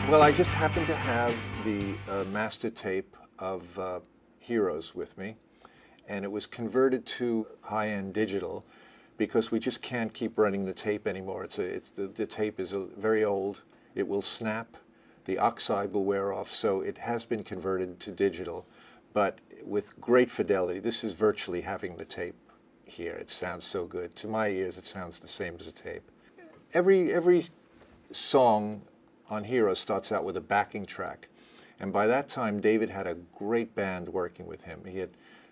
Well, I just happen to have the master tape of Heroes with me, and it was converted to high-end digital because we just can't keep running the tape anymore. The tape is very old. It will snap. The oxide will wear off, so it has been converted to digital, but with great fidelity. This is virtually having the tape here. It sounds so good. To my ears, it sounds the same as a tape. Every song on Heroes starts out with a backing track, and by that time David had a great band working with him. He had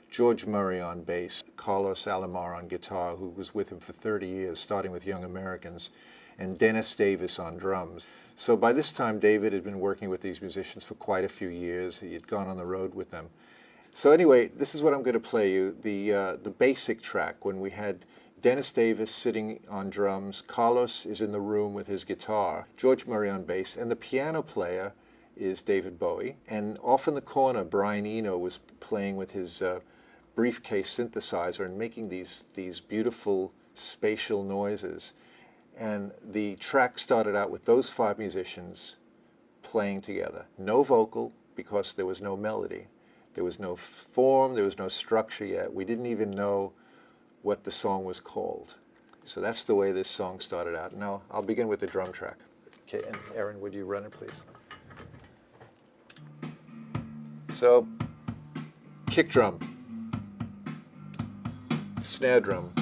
George Murray on bass, Carlos Alomar on guitar, who was with him for 30 years, starting with Young Americans, and Dennis Davis on drums. So by this time David had been working with these musicians for quite a few years. He had gone on the road with them. So anyway, this is what I'm going to play you, the basic track, when we had Dennis Davis sitting on drums, Carlos is in the room with his guitar, George Murray on bass, and the piano player is David Bowie. And off in the corner, Brian Eno was playing with his briefcase synthesizer and making these beautiful spatial noises. And the track started out with those 5 musicians playing together. No vocal, because there was no melody. There was no form, there was no structure yet. We didn't even know what the song was called. So that's the way this song started out. Now, I'll begin with the drum track. Okay, and Aaron, would you run it, please? So, kick drum, snare drum,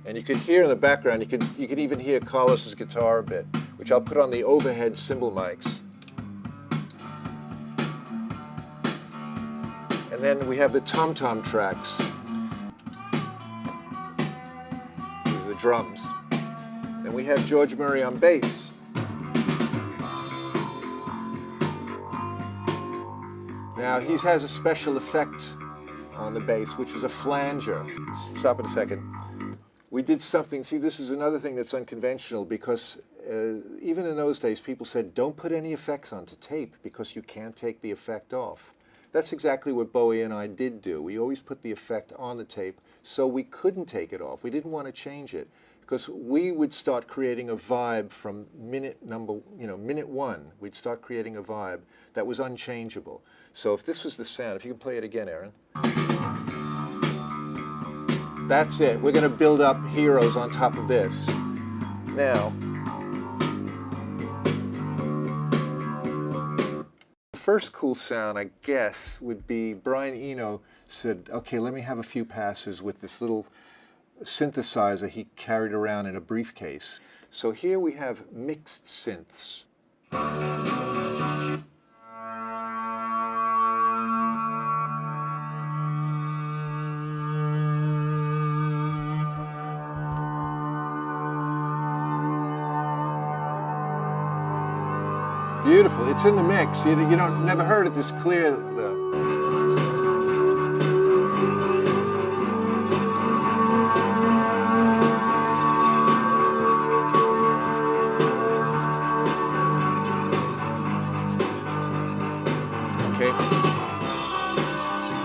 and you could hear in the background, you could even hear Carlos's guitar a bit, which I'll put on the overhead cymbal mics. And then we have the tom-tom tracks. These are the drums. Then we have George Murray on bass. Now he has a special effect on the bass, which is a flanger. Stop it a second. We did something, see, this is another thing that's unconventional, because even in those days people said don't put any effects onto tape because you can't take the effect off. That's exactly what Bowie and I did do. We always put the effect on the tape so we couldn't take it off. We didn't want to change it because we would start creating a vibe from minute 1. We'd start creating a vibe that was unchangeable. So if this was the sound, if you can play it again, Aaron. That's it. We're going to build up Heroes on top of this. Now, first cool sound, I guess, would be Brian Eno said, okay, let me have a few passes with this little synthesizer he carried around in a briefcase. So here we have mixed synths. Beautiful. It's in the mix. You don't never heard it this clear though.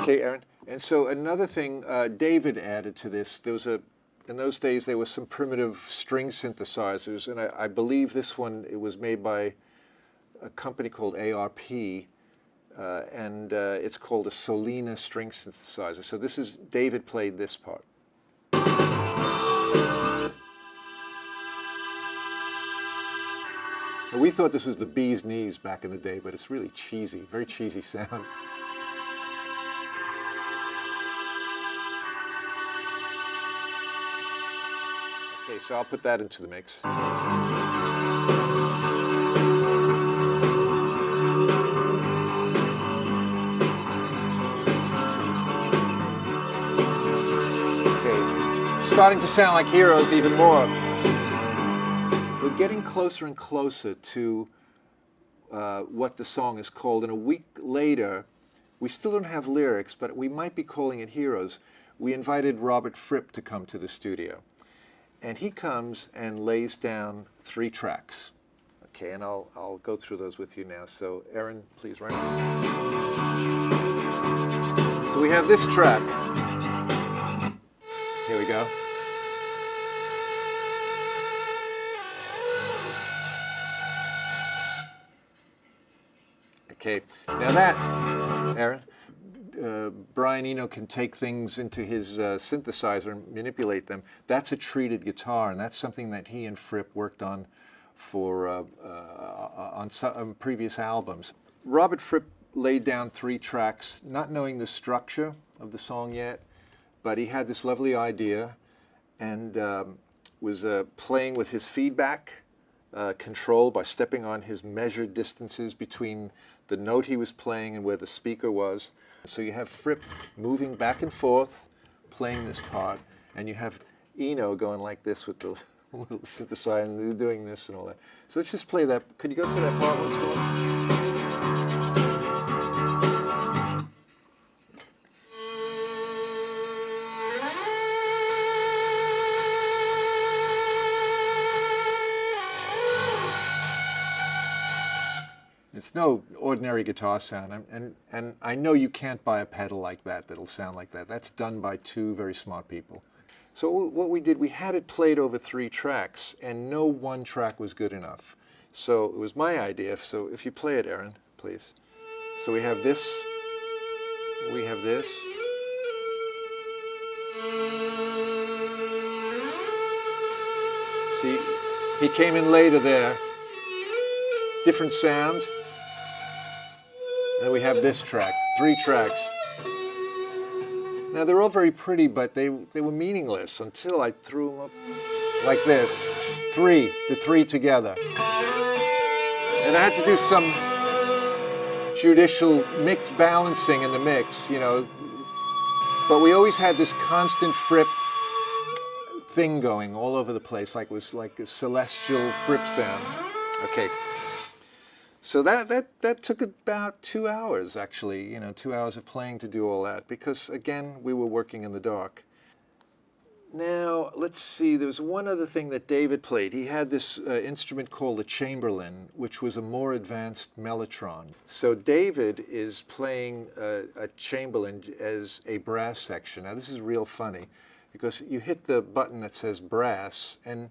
Okay, Aaron. And so another thing David added to this, there was in those days there were some primitive string synthesizers, and I believe this one, it was made by a company called ARP, and it's called a Solina string synthesizer. So this is, David played this part. Now, we thought this was the bee's knees back in the day, but it's really cheesy, very cheesy sound. Okay, so I'll put that into the mix. Starting to sound like Heroes even more. We're getting closer and closer to what the song is called, and a week later, we still don't have lyrics, but we might be calling it Heroes. We invited Robert Fripp to come to the studio, and he comes and lays down 3 tracks. Okay, and I'll go through those with you now. So Aaron, please run. So we have this track. Here we go. Okay, now that, Aaron, Brian Eno can take things into his synthesizer and manipulate them. That's a treated guitar, and that's something that he and Fripp worked on for on previous albums. Robert Fripp laid down 3 tracks, not knowing the structure of the song yet, but he had this lovely idea and was playing with his feedback control by stepping on his measured distances between the note he was playing and where the speaker was. So you have Fripp moving back and forth, playing this part, and you have Eno going like this with the little synthesizer and doing this and all that. So let's just play that. Could you go to that part once more? It's no ordinary guitar sound, and I know you can't buy a pedal like that that'll sound like that. That's done by 2 very smart people. So what we did, we had it played over 3 tracks, and no one track was good enough. So it was my idea. So if you play it, Aaron, please. So we have this, we have this. See, he came in later there. Different sound. And we have this track, 3 tracks. Now they're all very pretty, but they were meaningless until I threw them up like this. 3, the 3 together. And I had to do some judicial mix balancing in the mix, you know. But we always had this constant Fripp thing going all over the place, like it was like a celestial Fripp sound. Okay. So that took about 2 hours, actually, you know, 2 hours of playing to do all that, because, again, we were working in the dark. Now, let's see, there was one other thing that David played. He had this instrument called a Chamberlin, which was a more advanced mellotron. So David is playing a Chamberlin as a brass section. Now, this is real funny, because you hit the button that says brass, and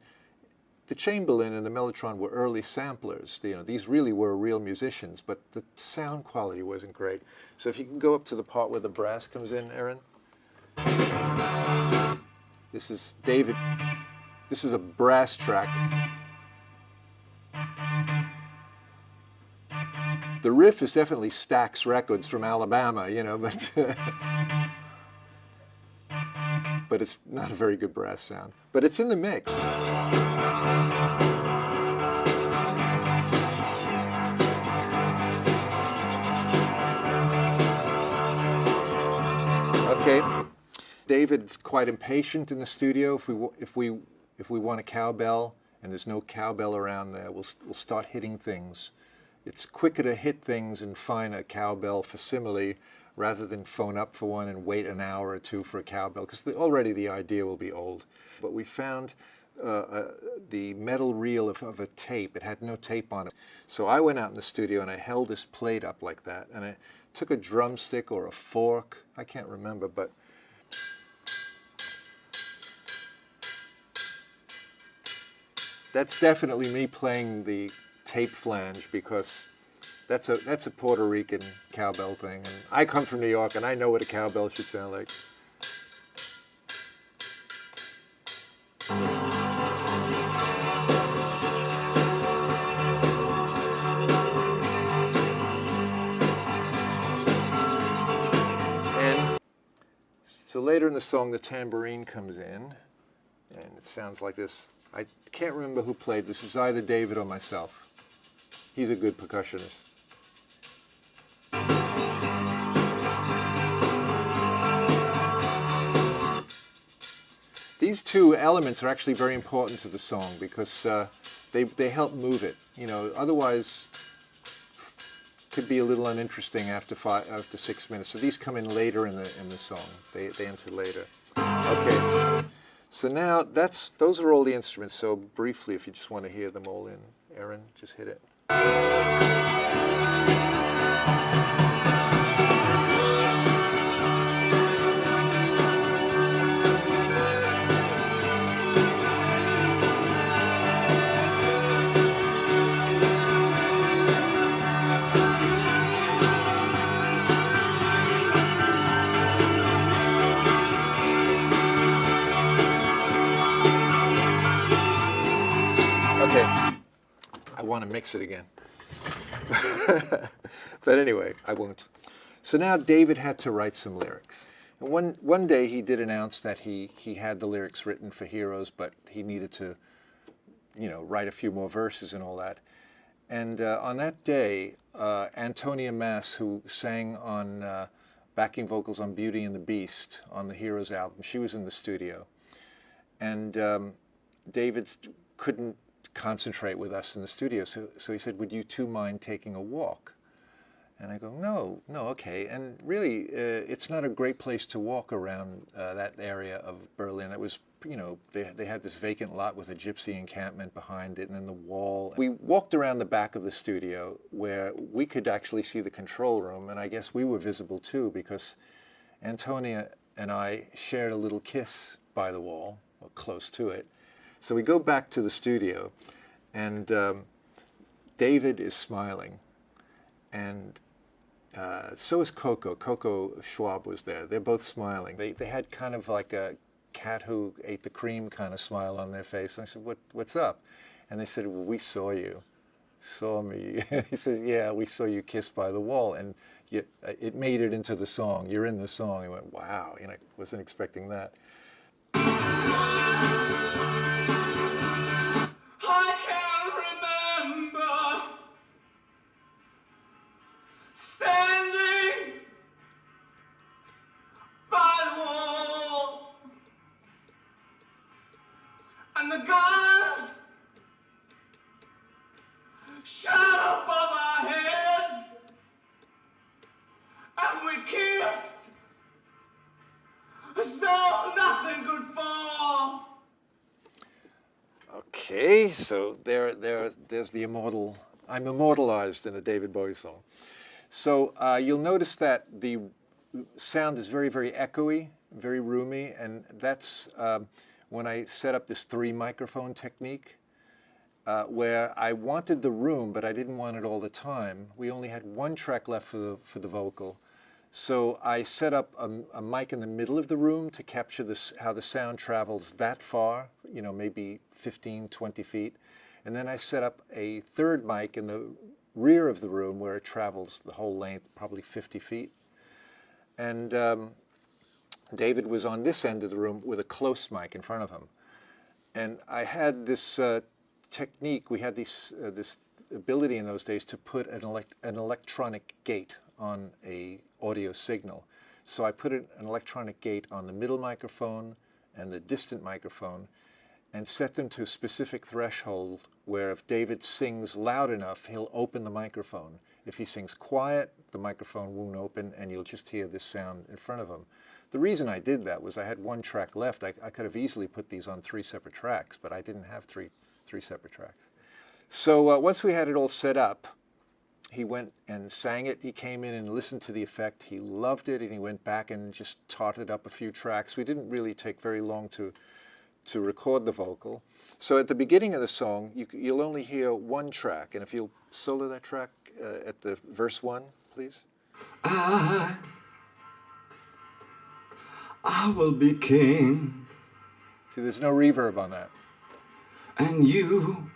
the Chamberlin and the mellotron were early samplers. You know, these really were real musicians, but the sound quality wasn't great. So if you can go up to the part where the brass comes in, Aaron. This is David. This is a brass track. The riff is definitely Stax Records from Alabama, you know, but but it's not a very good brass sound. But it's in the mix. Okay, David's quite impatient in the studio. If we want a cowbell and there's no cowbell around there, we'll start hitting things. It's quicker to hit things and find a cowbell facsimile rather than phone up for one and wait an hour or 2 for a cowbell, because already the idea will be old. But we found the metal reel of a tape. It had no tape on it. So I went out in the studio and I held this plate up like that, and I took a drumstick or a fork, I can't remember, but that's definitely me playing the tape flange, because that's a Puerto Rican cowbell thing. And I come from New York, and I know what a cowbell should sound like. And so later in the song, the tambourine comes in, and it sounds like this. I can't remember who played this. It's either David or myself. He's a good percussionist. These 2 elements are actually very important to the song, because they help move it. You know, otherwise could be a little uninteresting after 6 minutes. So these come in later in the song. They enter later. Okay. So now those are all the instruments. So briefly, if you just want to hear them all in, Aaron, just hit it. want to mix it again. But anyway, I won't. So now David had to write some lyrics. And one day he did announce that he had the lyrics written for Heroes, but he needed to, write a few more verses and all that. And on that day, Antonia Mass, who sang on backing vocals on Beauty and the Beast on the Heroes album, she was in the studio. And David couldn't concentrate with us in the studio, so he said, "Would you two mind taking a walk?" And I go, no, okay. And really, it's not a great place to walk around that area of Berlin. It was, they had this vacant lot with a gypsy encampment behind it, and then the wall. We walked around the back of the studio where we could actually see the control room, and I guess we were visible too, because Antonia and I shared a little kiss by the wall, or close to it. So we go back to the studio, and David is smiling, and so is Coco. Coco Schwab was there. They're both smiling. They had kind of like a cat who ate the cream kind of smile on their face. And I said, what's up? And they said, well, we saw you. Saw me. He says, yeah, we saw you kissed by the wall. And it made it into the song. You're in the song. He went, wow. I wasn't expecting that. And the guns shot above our heads, and we kissed as though nothing could fall. Okay, so there's the immortal. I'm immortalized in a David Bowie song. So you'll notice that the sound is very, very echoey, very roomy, and that's when I set up this 3-microphone technique, where I wanted the room, but I didn't want it all the time. We only had one track left for the vocal. So I set up a mic in the middle of the room to capture how the sound travels that far, maybe 15, 20 feet. And then I set up a third mic in the rear of the room where it travels the whole length, probably 50 feet. And David was on this end of the room with a close mic in front of him. And I had this technique, we had this ability in those days to put an electronic gate on a audio signal. So I put an electronic gate on the middle microphone and the distant microphone and set them to a specific threshold where if David sings loud enough, he'll open the microphone. If he sings quiet, the microphone won't open and you'll just hear this sound in front of him. The reason I did that was I had one track left. I could have easily put these on 3 separate tracks, but I didn't have three separate tracks. So once we had it all set up, he went and sang it. He came in and listened to the effect. He loved it, and he went back and just totted up a few tracks. We didn't really take very long to record the vocal. So at the beginning of the song, you'll only hear one track, and if you'll solo that track at the verse 1, please. I will be king. See, there's no reverb on that. And you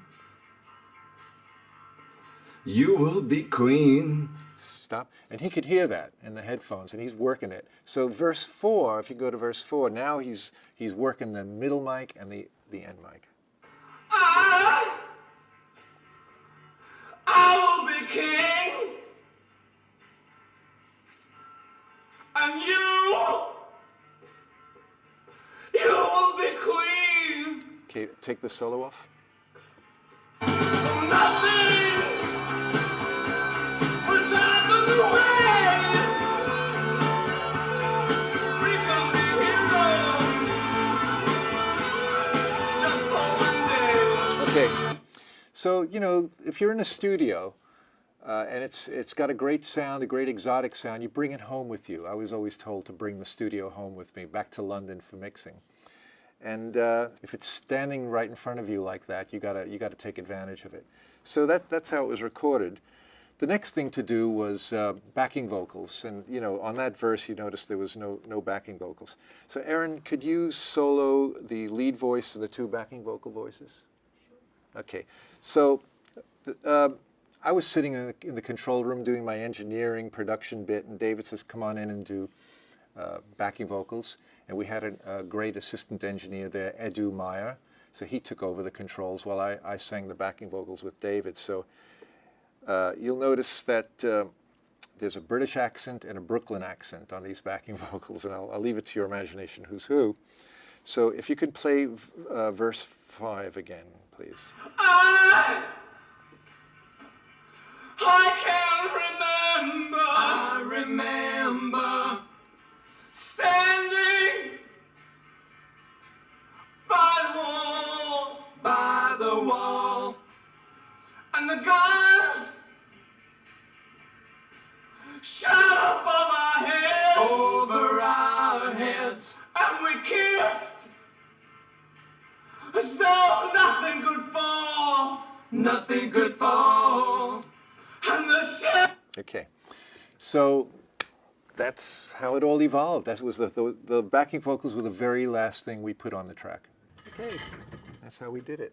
will be queen. Stop. And he could hear that in the headphones, and he's working it. So verse 4, if you go to verse 4, now he's working the middle mic and the end mic. I will be king. And you will be queen. Okay, take the solo off. Nothing but time on the way. We can be heroes just for one day. Okay, so if you're in a studio and it's got a great sound, a great exotic sound, you bring it home with you. I was always told to bring the studio home with me back to London for mixing. And if it's standing right in front of you like that, you gotta take advantage of it. So that's how it was recorded. The next thing to do was backing vocals, and on that verse you notice there was no backing vocals. So Aaron, could you solo the lead voice and the 2 backing vocal voices? Sure. Okay. So I was sitting in the control room doing my engineering production bit, and David says, come on in and do backing vocals. And we had a great assistant engineer there, Edu Meyer. So he took over the controls while I sang the backing vocals with David. So you'll notice that there's a British accent and a Brooklyn accent on these backing vocals, and I'll leave it to your imagination who's who. So if you could play verse 5 again, please. I can remember. I remember standing by the wall, and the guns shot above our heads, over our heads, and we kissed as though nothing could fall, nothing could fall, and the ship. Okay, so that's how it all evolved. That was the backing vocals were the very last thing we put on the track. Okay, that's how we did it.